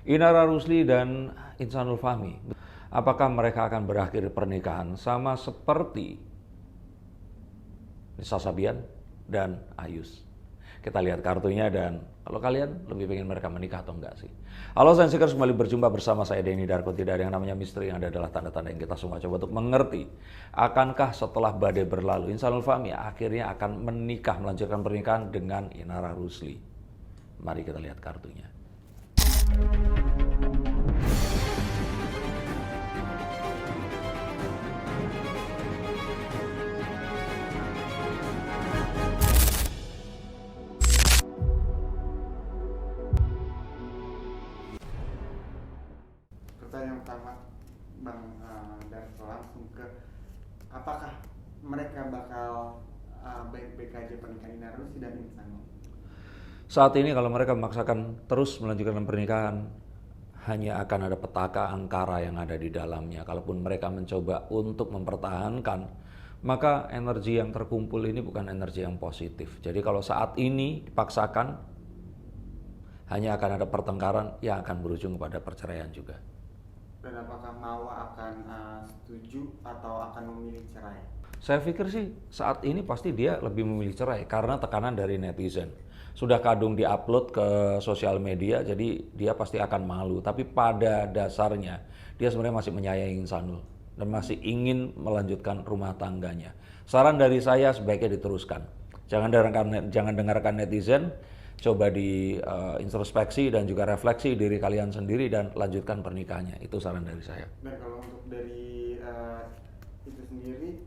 Inara Rusli dan Insanul Fahmi, apakah mereka akan berakhir pernikahan sama seperti Nisa Sabian dan Ayus? Kita lihat kartunya dan kalau kalian lebih pengen mereka menikah atau enggak sih? Halo Sensikers, kembali berjumpa bersama saya Denny Darko. Tidak ada yang namanya misteri, yang ada adalah tanda-tanda yang kita semua coba untuk mengerti. Akankah setelah badai berlalu, Insanul Fahmi akhirnya akan menikah, melanjutkan pernikahan dengan Inara Rusli? Mari kita lihat kartunya. Pertanyaan pertama, Bang Darko, langsung ke apakah mereka bakal baik-baik aja pernikahan Inara Rusli dan Insanul? Saat ini kalau mereka memaksakan terus melanjutkan pernikahan, hanya akan ada petaka angkara yang ada di dalamnya. Kalaupun mereka mencoba untuk mempertahankan, maka energi yang terkumpul ini bukan energi yang positif. Jadi kalau saat ini dipaksakan, hanya akan ada pertengkaran yang akan berujung kepada perceraian juga. Dan apakah Mawa akan setuju atau akan memilih cerai? Saya pikir sih saat ini pasti dia lebih memilih cerai karena tekanan dari netizen. Sudah kadung diupload ke sosial media, jadi dia pasti akan malu. Tapi pada dasarnya dia sebenarnya masih menyayangi Insanul dan masih ingin melanjutkan rumah tangganya. Saran dari saya sebaiknya diteruskan. Jangan dengarkan netizen, coba di introspeksi dan juga refleksi diri kalian sendiri dan lanjutkan pernikahannya. Itu saran dari saya. Dan kalau untuk dari itu sendiri,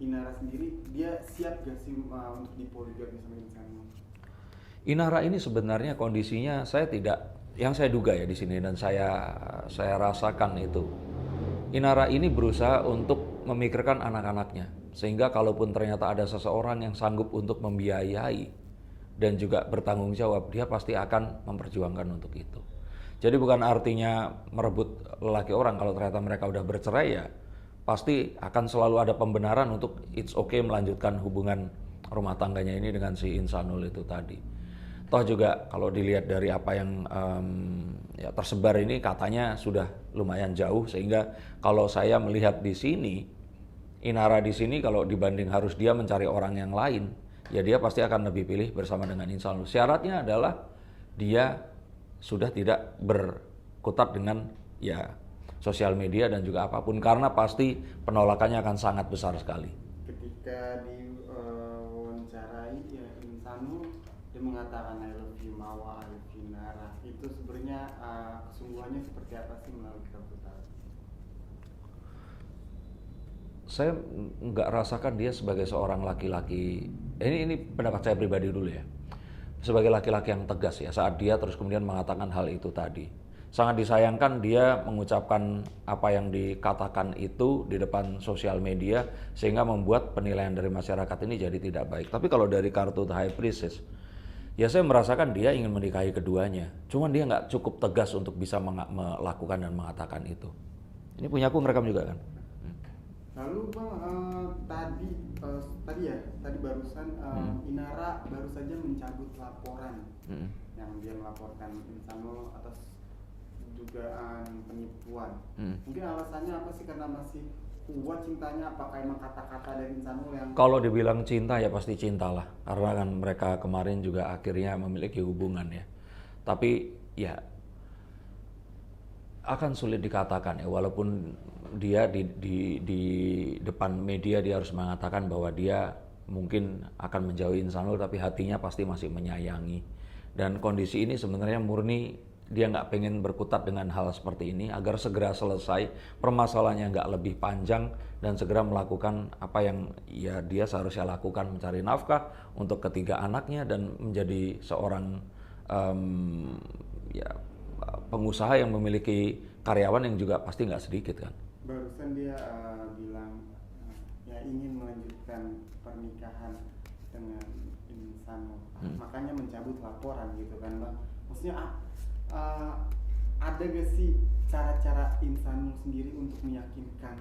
Inara sendiri, dia siap gak sih untuk dipoligami sama Insanul? Inara ini sebenarnya kondisinya yang saya duga ya di sini dan saya rasakan itu. Inara ini berusaha untuk memikirkan anak-anaknya sehingga kalaupun ternyata ada seseorang yang sanggup untuk membiayai dan juga bertanggung jawab, dia pasti akan memperjuangkan untuk itu. Jadi bukan artinya merebut lelaki orang kalau ternyata mereka udah bercerai ya, pasti akan selalu ada pembenaran untuk it's okay melanjutkan hubungan rumah tangganya ini dengan si Insanul itu tadi. Toh juga kalau dilihat dari apa yang ya tersebar ini katanya sudah lumayan jauh sehingga kalau saya melihat di sini Inara di sini kalau dibanding harus dia mencari orang yang lain, ya dia pasti akan lebih pilih bersama dengan Insanul. Syaratnya adalah dia sudah tidak berkutat dengan ya sosial media dan juga apapun karena pasti penolakannya akan sangat besar sekali. Ketika diwawancarai ya Insanul, dia mengatakan I love you Mawa, I love you Nara. Itu sebenarnya kesungguhannya seperti apa sih melalui keputusan? Saya nggak rasakan dia sebagai seorang laki-laki. Ini pendapat saya pribadi dulu ya. Sebagai laki-laki yang tegas ya saat dia terus kemudian mengatakan hal itu tadi. Sangat disayangkan dia mengucapkan apa yang dikatakan itu di depan sosial media sehingga membuat penilaian dari masyarakat ini jadi tidak baik. Tapi kalau dari kartu The High Priestess, ya saya merasakan dia ingin menikahi keduanya. Cuman dia nggak cukup tegas untuk bisa melakukan dan mengatakan itu. Ini punya aku ngerekam juga kan. Lalu Bang, tadi barusan Inara baru saja mencabut laporan yang dia melaporkan Insanul atas dugaan penipuan. Mungkin alasannya apa sih, karena masih kuat cintanya, apakah emang kata-kata dari Insanul yang... Kalau dibilang cinta ya pasti cinta lah, karena kan mereka kemarin juga akhirnya memiliki hubungan ya. Tapi ya akan sulit dikatakan ya, walaupun dia di depan media dia harus mengatakan bahwa dia mungkin akan menjauhi Insanul, tapi hatinya pasti masih menyayangi. Dan kondisi ini sebenarnya murni dia nggak pengen berkutat dengan hal seperti ini agar segera selesai, permasalahannya nggak lebih panjang dan segera melakukan apa yang ya dia seharusnya lakukan, mencari nafkah untuk ketiga anaknya dan menjadi seorang ya pengusaha yang memiliki karyawan yang juga pasti nggak sedikit kan. Barusan dia bilang ya ingin melanjutkan pernikahan dengan Insanul, makanya mencabut laporan gitu kan Bang. Maksudnya ada gak sih cara-cara Insanul sendiri untuk meyakinkan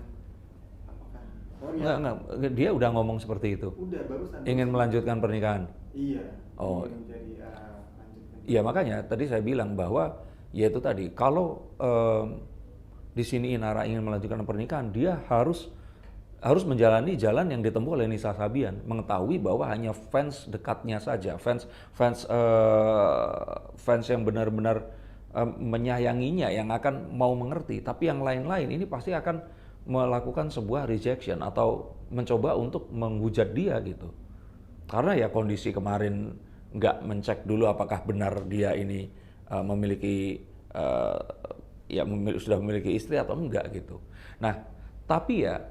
apakah Enggak, dia udah ngomong seperti itu. Udah barusan Ingin melanjutkan pernikahan. Iya. Oh. Ingin menjadi lanjutkan. Iya makanya tadi saya bilang bahwa yaitu tadi kalau di sini Inara ingin melanjutkan pernikahan, dia harus menjalani jalan yang ditempuh oleh Nisa Sabian, mengetahui bahwa hanya fans dekatnya saja, fans yang benar-benar menyayanginya yang akan mau mengerti, tapi yang lain-lain ini pasti akan melakukan sebuah rejection atau mencoba untuk menghujat dia gitu. Karena ya kondisi kemarin nggak mencek dulu apakah benar dia ini memiliki sudah memiliki istri atau enggak gitu. Nah, tapi ya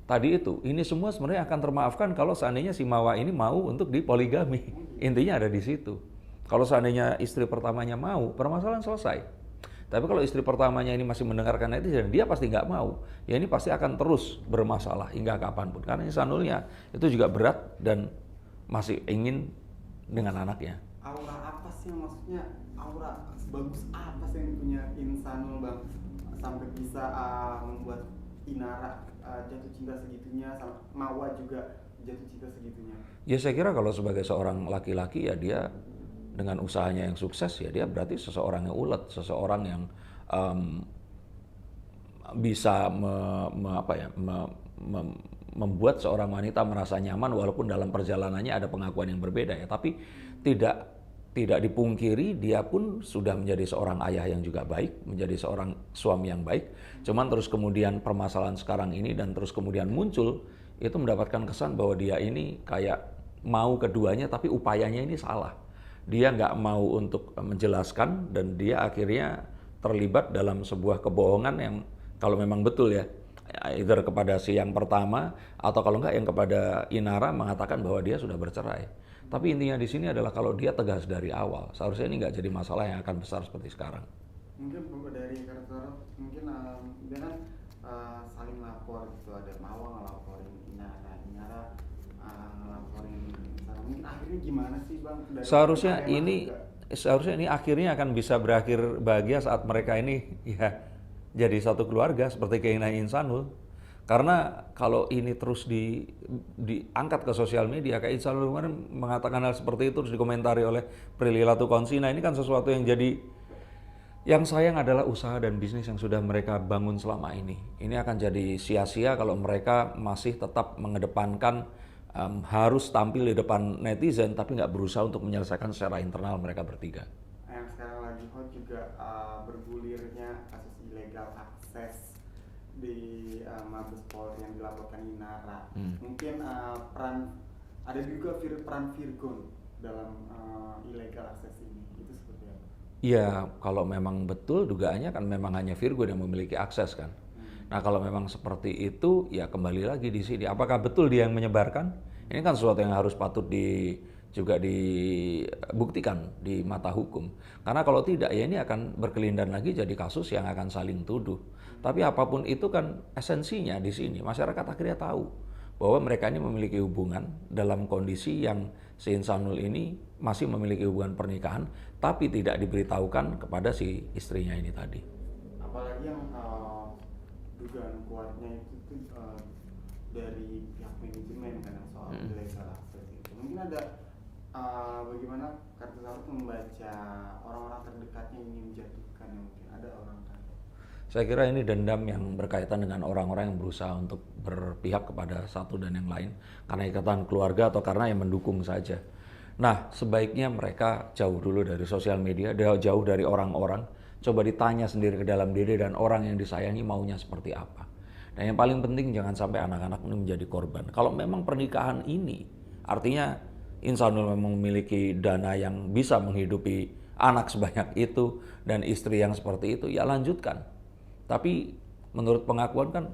tadi itu, ini semua sebenarnya akan termaafkan kalau seandainya si Mawa ini mau untuk dipoligami. Intinya ada di situ. Kalau seandainya istri pertamanya mau, permasalahan selesai. Tapi kalau istri pertamanya ini masih mendengarkan netizen, dia pasti nggak mau. Ya ini pasti akan terus bermasalah hingga kapanpun. Karena Ihsanulnya itu juga berat dan masih ingin dengan anaknya. Aura apa sih yang maksudnya, aura sebagus apa sih yang punya Ihsanul Bang sampai bisa membuat Inara jatuh cinta segitunya, sama Mawa juga jatuh cinta segitunya? Ya saya kira kalau sebagai seorang laki-laki ya dia dengan usahanya yang sukses ya dia berarti seseorang yang ulet, seseorang yang bisa membuat seorang wanita merasa nyaman walaupun dalam perjalanannya ada pengakuan yang berbeda ya. Tapi tidak dipungkiri dia pun sudah menjadi seorang ayah yang juga baik, menjadi seorang suami yang baik. Cuman terus kemudian permasalahan sekarang ini dan terus kemudian muncul itu mendapatkan kesan bahwa dia ini kayak mau keduanya tapi upayanya ini salah. Dia nggak mau untuk menjelaskan dan dia akhirnya terlibat dalam sebuah kebohongan yang kalau memang betul ya, either kepada si yang pertama atau kalau nggak yang kepada Inara mengatakan bahwa dia sudah bercerai. Tapi intinya di sini adalah kalau dia tegas dari awal, seharusnya ini nggak jadi masalah yang akan besar seperti sekarang. Mungkin dari karakter mungkin dia kan saling lapor gitu, ada Mawa ngelaporin Inara ngelaporin Ihsanul. Mungkin akhirnya gimana sih Bang? Seharusnya ini akhirnya akan bisa berakhir bahagia saat mereka ini ya jadi satu keluarga seperti keinginan Ihsanul. Karena kalau ini terus diangkat ke sosial media, kayak Ihsanul kemarin mengatakan hal seperti itu terus dikomentari oleh Prilly Latukonsina, ini kan sesuatu yang jadi, yang sayang adalah usaha dan bisnis yang sudah mereka bangun selama ini. Ini akan jadi sia-sia kalau mereka masih tetap mengedepankan harus tampil di depan netizen tapi nggak berusaha untuk menyelesaikan secara internal mereka bertiga. Yang sekarang lagi hot juga bergulirnya kasus ilegal akses di Mabes Polri yang dilaporkan Inara. Mungkin ada juga peran Virgon dalam ilegal akses ini. Itu seperti apa? Ya kalau memang betul dugaannya kan memang hanya Virgon yang memiliki akses kan. Nah kalau memang seperti itu ya kembali lagi di sini apakah betul dia yang menyebarkan? Ini kan sesuatu yang harus patut juga dibuktikan di mata hukum. Karena kalau tidak ya ini akan berkelindan lagi jadi kasus yang akan saling tuduh. Tapi apapun itu kan esensinya di sini masyarakat akhirnya tahu bahwa mereka ini memiliki hubungan dalam kondisi yang si Ihsanul ini masih memiliki hubungan pernikahan tapi tidak diberitahukan kepada si istrinya ini tadi. Apalagi yang dugaan kuatnya itu dari pihak manajemen kan yang soal ilegal akses itu. Mungkin ada bagaimana Kartusarus membaca orang-orang terdekatnya ingin menjatuhkan, mungkin ada orang kan. Saya kira ini dendam yang berkaitan dengan orang-orang yang berusaha untuk berpihak kepada satu dan yang lain karena ikatan keluarga atau karena yang mendukung saja. Nah, sebaiknya mereka jauh dulu dari sosial media, jauh dari orang-orang. Coba ditanya sendiri ke dalam diri dan orang yang disayangi maunya seperti apa. Dan yang paling penting jangan sampai anak-anak ini menjadi korban. Kalau memang pernikahan ini artinya Ihsanul memang memiliki dana yang bisa menghidupi anak sebanyak itu dan istri yang seperti itu, ya lanjutkan. Tapi menurut pengakuan kan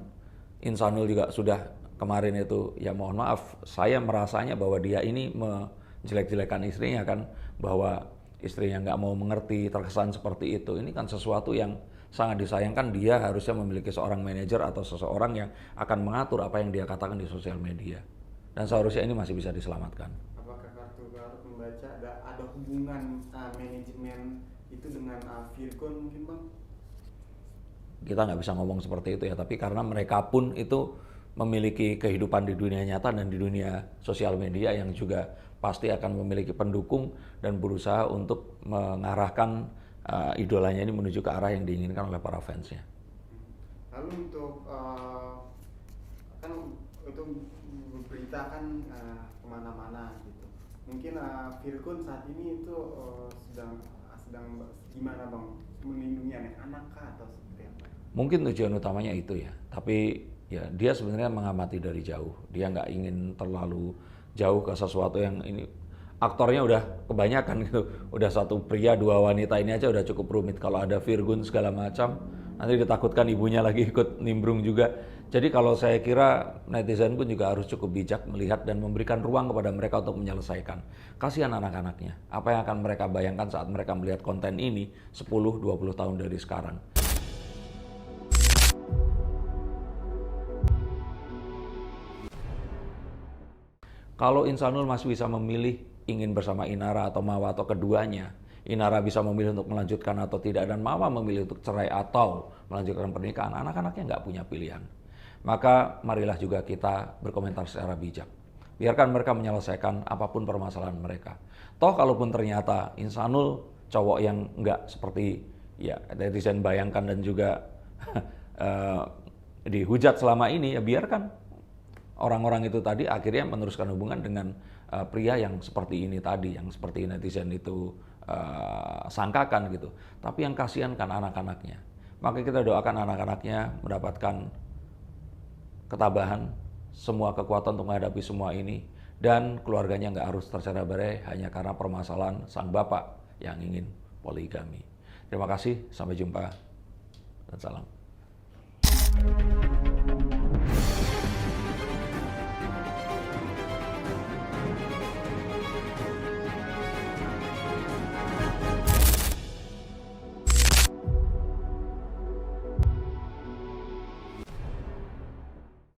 Ihsanul juga sudah kemarin itu ya mohon maaf saya merasanya bahwa dia ini menjelek-jelekan istrinya kan, bahwa istrinya nggak mau mengerti, terkesan seperti itu. Ini kan sesuatu yang sangat disayangkan. Dia harusnya memiliki seorang manajer atau seseorang yang akan mengatur apa yang dia katakan di sosial media. Dan seharusnya ini masih bisa diselamatkan. Apakah Kartusarus membaca ada hubungan manajemen itu dengan Virgon mungkin Bang? Kita nggak bisa ngomong seperti itu ya, tapi karena mereka pun itu memiliki kehidupan di dunia nyata dan di dunia sosial media yang juga pasti akan memiliki pendukung dan berusaha untuk mengarahkan idolanya ini menuju ke arah yang diinginkan oleh para fansnya. Lalu untuk kan itu berita kan kemana-mana gitu. Mungkin Virgon saat ini itu sedang gimana bang, melindungi anak-anak kah atau seperti apa? Mungkin tujuan utamanya itu ya, tapi ya dia sebenarnya mengamati dari jauh. Dia nggak ingin terlalu jauh ke sesuatu yang ini. Aktornya udah kebanyakan gitu, udah satu pria dua wanita ini aja udah cukup rumit. Kalau ada Virgun segala macam, nanti ditakutkan ibunya lagi ikut nimbrung juga. Jadi kalau saya kira netizen pun juga harus cukup bijak melihat dan memberikan ruang kepada mereka untuk menyelesaikan. Kasihan anak-anaknya, apa yang akan mereka bayangkan saat mereka melihat konten ini 10-20 tahun dari sekarang. Kalau Insanul masih bisa memilih ingin bersama Inara atau Mawa atau keduanya, Inara bisa memilih untuk melanjutkan atau tidak, dan Mawa memilih untuk cerai atau melanjutkan pernikahan, anak-anaknya nggak punya pilihan. Maka marilah juga kita berkomentar secara bijak. Biarkan mereka menyelesaikan apapun permasalahan mereka. Toh kalaupun ternyata Insanul cowok yang nggak seperti ya netizen bayangkan dan juga dihujat selama ini, ya biarkan orang-orang itu tadi akhirnya meneruskan hubungan dengan pria yang seperti ini tadi, yang seperti netizen itu sangkakan gitu. Tapi yang kasihan kan anak-anaknya. Maka kita doakan anak-anaknya mendapatkan ketabahan, semua kekuatan untuk menghadapi semua ini, dan keluarganya nggak harus tercerai-berai hanya karena permasalahan sang bapak yang ingin poligami. Terima kasih, sampai jumpa, dan salam.